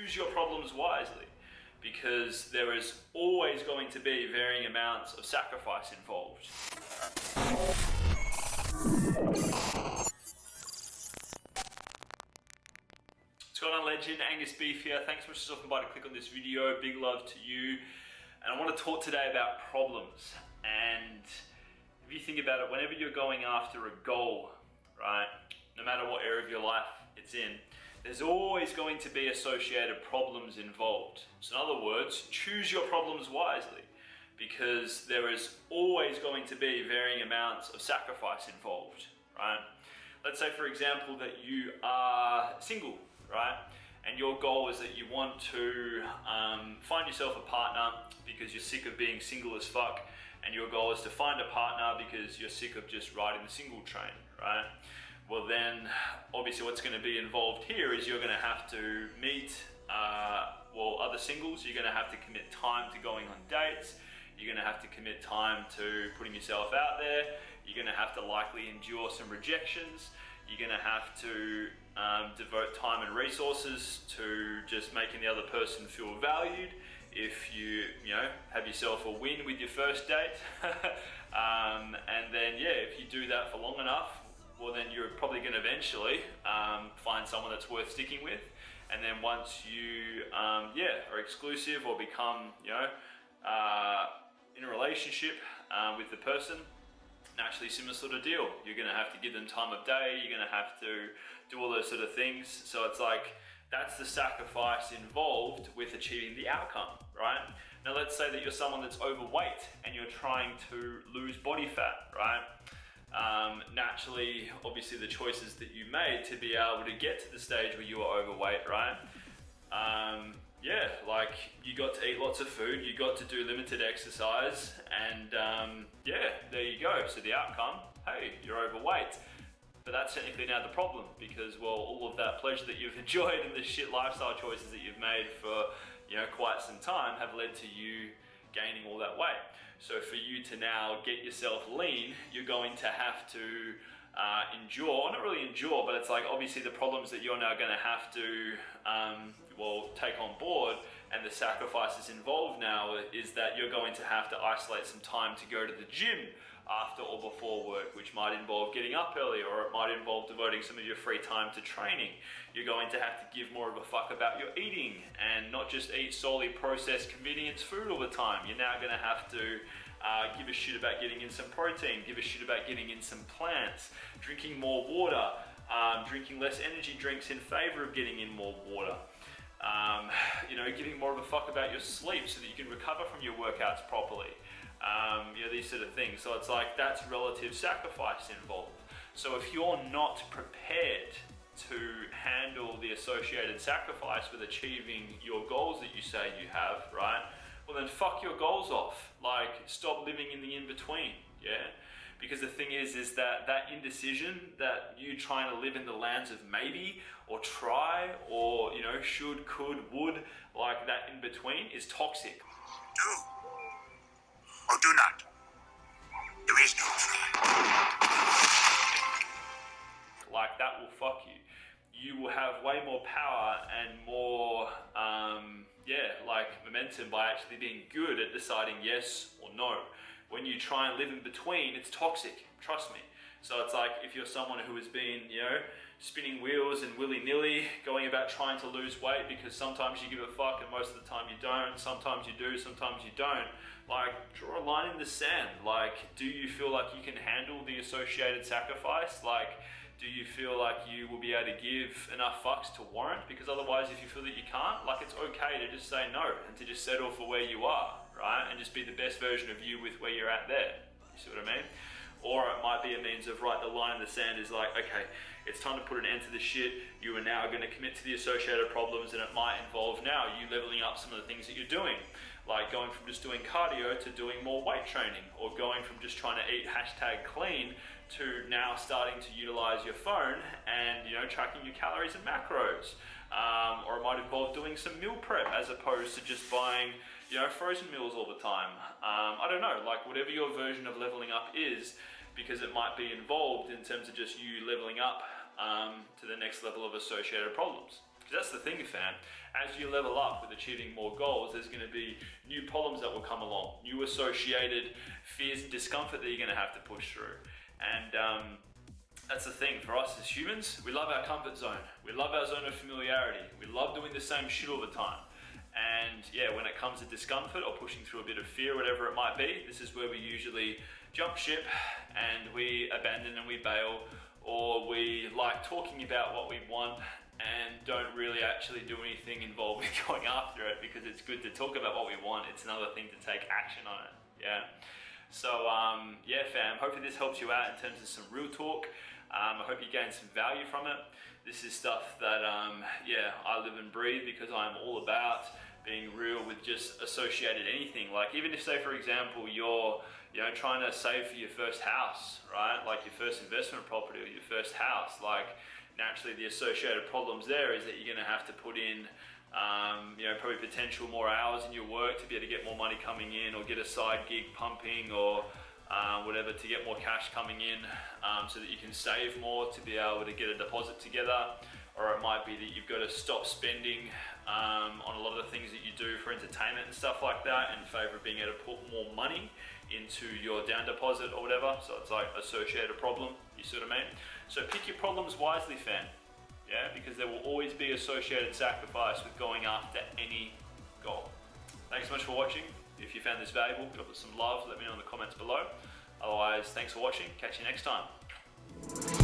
choose your problems wisely, because there is always going to be varying amounts of sacrifice involved. What's going on, legend? Angus Beef here. Thanks so much for stopping by to click on this video. Big love to you. And I want to talk today about problems. And if you think about it, whenever you're going after a goal, right, no matter what area of your life it's in, there's always going to be associated problems involved. So in other words, choose your problems wisely, because there is always going to be varying amounts of sacrifice involved, right? Let's say, for example, that you are single, right? And your goal is that you want to find yourself a partner because you're sick of being single as fuck, and your goal is to find a partner because you're sick of just riding the single train, right? Well then, obviously what's going to be involved here is you're going to have to meet other singles. You're going to have to commit time to going on dates. You're going to have to commit time to putting yourself out there. You're going to have to likely endure some rejections. You're going to have to devote time and resources to just making the other person feel valued. If you have yourself a win with your first date, and then if you do that for long enough, well then you're probably going to eventually find someone that's worth sticking with. And then once you are exclusive or become in a relationship with the person, naturally similar sort of deal. You're going to have to give them time of day. You're going to have to do all those sort of things. So it's like, that's the sacrifice involved with achieving the outcome, right? Now let's say that you're someone that's overweight and you're trying to lose body fat, right? Naturally, obviously the choices that you made to be able to get to the stage where you are overweight, right? Like you got to eat lots of food, you got to do limited exercise, and there you go. So the outcome, hey, you're overweight. But that's technically now the problem, because well, all of that pleasure that you've enjoyed and the shit lifestyle choices that you've made for quite some time have led to you gaining all that weight. So for you to now get yourself lean, you're going to have to endure, not really endure, but it's like obviously the problems that you're now going to have to take on board, and the sacrifices involved now is that you're going to have to isolate some time to go to the gym after or before work, which might involve getting up early, or it might involve devoting some of your free time to training. You're going to have to give more of a fuck about your eating and not just eat solely processed convenience food all the time. You're now going to have to give a shit about getting in some protein, give a shit about getting in some plants, drinking more water, drinking less energy drinks in favor of getting in more water. Giving more of a fuck about your sleep so that you can recover from your workouts properly. These sort of things. So it's like, that's relative sacrifice involved. So if you're not prepared to handle the associated sacrifice with achieving your goals that you say you have, right? Well then fuck your goals off. Like, stop living in the in-between, yeah? Because the thing is that indecision, that you trying to live in the lands of maybe, or try, or, should, could, would, like that in between is toxic. Do or do not. There is no try. Like, that will fuck you. You will have way more power and more, momentum by actually being good at deciding yes or no. When you try and live in between, it's toxic, trust me. So it's like, if you're someone who has been, spinning wheels and willy-nilly, going about trying to lose weight because sometimes you give a fuck and most of the time you don't, sometimes you do, sometimes you don't, like, draw a line in the sand. Like, do you feel like you can handle the associated sacrifice? Like, do you feel like you will be able to give enough fucks to warrant? Because otherwise, if you feel that you can't, like, it's okay to just say no and to just settle for where you are, right? And just be the best version of you with where you're at there. You see what I mean? Or it might be a means of, right, the line in the sand is like, okay, it's time to put an end to this shit. You are now going to commit to the associated problems, and it might involve now you leveling up some of the things that you're doing. Like going from just doing cardio to doing more weight training, or going from just trying to eat #clean to now starting to utilize your phone and, tracking your calories and macros. Or it might involve doing some meal prep as opposed to just buying, frozen meals all the time. I don't know, like whatever your version of leveling up is, because it might be involved in terms of just you leveling up to the next level of associated problems. Because that's the thing, fam. As you level up with achieving more goals, there's going to be new problems that will come along, new associated fears and discomfort that you're going to have to push through. And that's the thing, for us as humans, we love our comfort zone. We love our zone of familiarity. We love doing the same shit all the time. And yeah, when it comes to discomfort or pushing through a bit of fear, whatever it might be, this is where we usually jump ship and we abandon and we bail, or we like talking about what we want and don't really actually do anything involved with going after it, because it's good to talk about what we want. It's another thing to take action on it. Yeah. So yeah, fam, hopefully this helps you out in terms of some real talk. I hope you gain some value from it. This is stuff that yeah, I live and breathe, because I'm all about being real with just associated anything. Like, even if, say for example, you're trying to save for your first house, right? Like your first investment property or your first house, like naturally the associated problems there is that you're going to have to put in probably potential more hours in your work to be able to get more money coming in, or get a side gig pumping, or whatever, to get more cash coming in, so that you can save more to be able to get a deposit together. Or it might be that you've got to stop spending on a lot of the things that you do for entertainment and stuff like that, in favor of being able to put more money into your down deposit or whatever. So it's like associated problem, you see what I mean? So pick your problems wisely, fam. Yeah, because there will always be associated sacrifice with going after any goal. Thanks so much for watching. If you found this valuable, drop us some love, let me know in the comments below. Otherwise, thanks for watching. Catch you next time.